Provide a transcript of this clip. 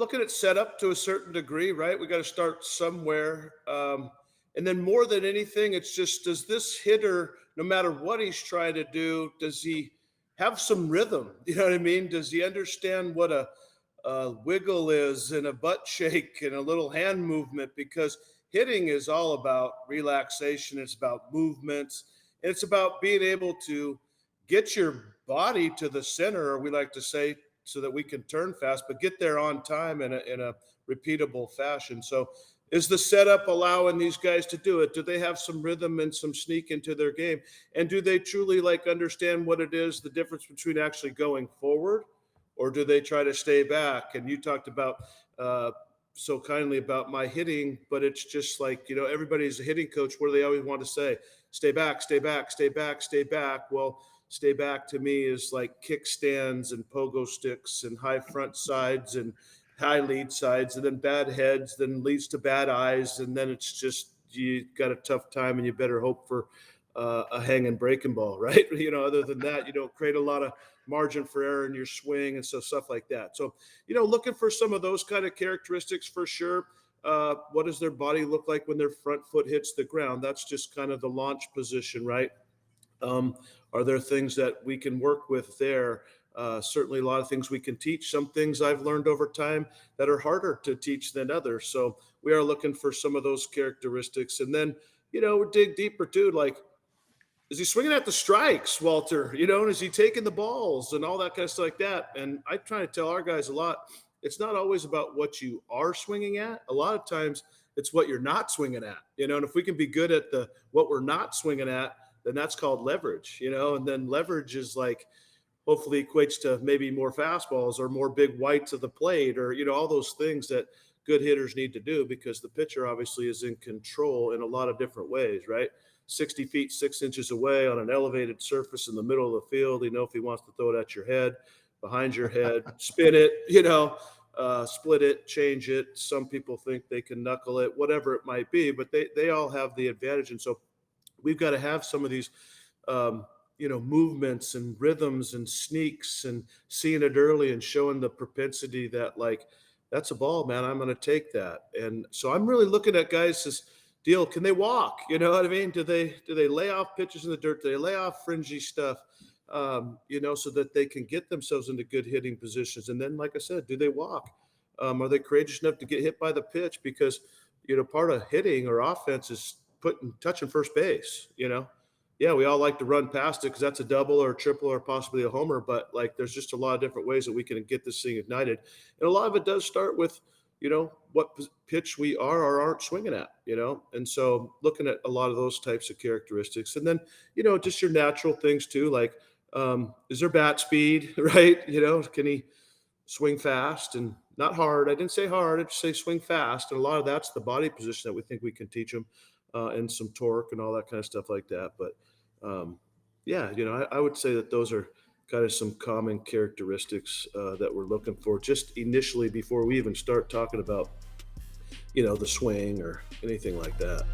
looking at setup to a certain degree, right? We got to start somewhere. And then more than anything, it's just, does this hitter, no matter what he's trying to do, does he have some rhythm? You know what I mean? Does he understand what a wiggle is and a butt shake and a little hand movement? Because hitting is all about relaxation. It's about movements. And it's about being able to get your body to the center, or we like to say, so that we can turn fast, but get there on time in a repeatable fashion. So is the setup allowing these guys to do it? Do they have some rhythm and some sneak into their game? And do they truly like understand what it is, the difference between actually going forward, or do they try to stay back? And you talked about so kindly about my hitting, but it's just like, everybody's a hitting coach. What do they always want to say? Stay back, stay back, stay back, stay back. Well, stay back to me is like kickstands and pogo sticks and high front sides and high lead sides, and then bad heads, then leads to bad eyes. And then it's just, you got a tough time and you better hope for a hanging breaking ball, right? Other than that, you don't create a lot of margin for error in your swing and stuff like that. So, looking for some of those kind of characteristics for sure. What does their body look like when their front foot hits the ground? That's just kind of the launch position, right? Are there things that we can work with there? Certainly a lot of things we can teach. Some things I've learned over time that are harder to teach than others. So we are looking for some of those characteristics. And then, we dig deeper too. Like, is he swinging at the strikes, Walter? And is he taking the balls and all that kind of stuff like that? And I try to tell our guys a lot, it's not always about what you are swinging at. A lot of times it's what you're not swinging at, and if we can be good at what we're not swinging at, then that's called leverage, and then leverage is like, hopefully equates to maybe more fastballs or more big whites of the plate, or, all those things that good hitters need to do, because the pitcher obviously is in control in a lot of different ways, right? 60 feet, 6 inches away on an elevated surface in the middle of the field. If he wants to throw it at your head, behind your head, spin it, split it, change it. Some people think they can knuckle it, whatever it might be, but they all have the advantage. And so we've got to have some of these, movements and rhythms and sneaks and seeing it early and showing the propensity that, like, that's a ball, man. I'm going to take that. And so I'm really looking at guys this deal. Can they walk? You know what I mean? Do they lay off pitches in the dirt? Do they lay off fringy stuff? So that they can get themselves into good hitting positions. And then, like I said, do they walk? Are they courageous enough to get hit by the pitch? Because, part of hitting or offense is touching first base, Yeah, we all like to run past it because that's a double or a triple or possibly a homer, but like there's just a lot of different ways that we can get this thing ignited. And a lot of it does start with, what pitch we are or aren't swinging at, And so looking at a lot of those types of characteristics. And then, just your natural things too, like, is there bat speed, right? Can he swing fast and not hard? I didn't say hard, I just say swing fast. And a lot of that's the body position that we think we can teach them, and some torque and all that kind of stuff like that. But yeah, I would say that those are kind of some common characteristics that we're looking for just initially before we even start talking about, the swing or anything like that.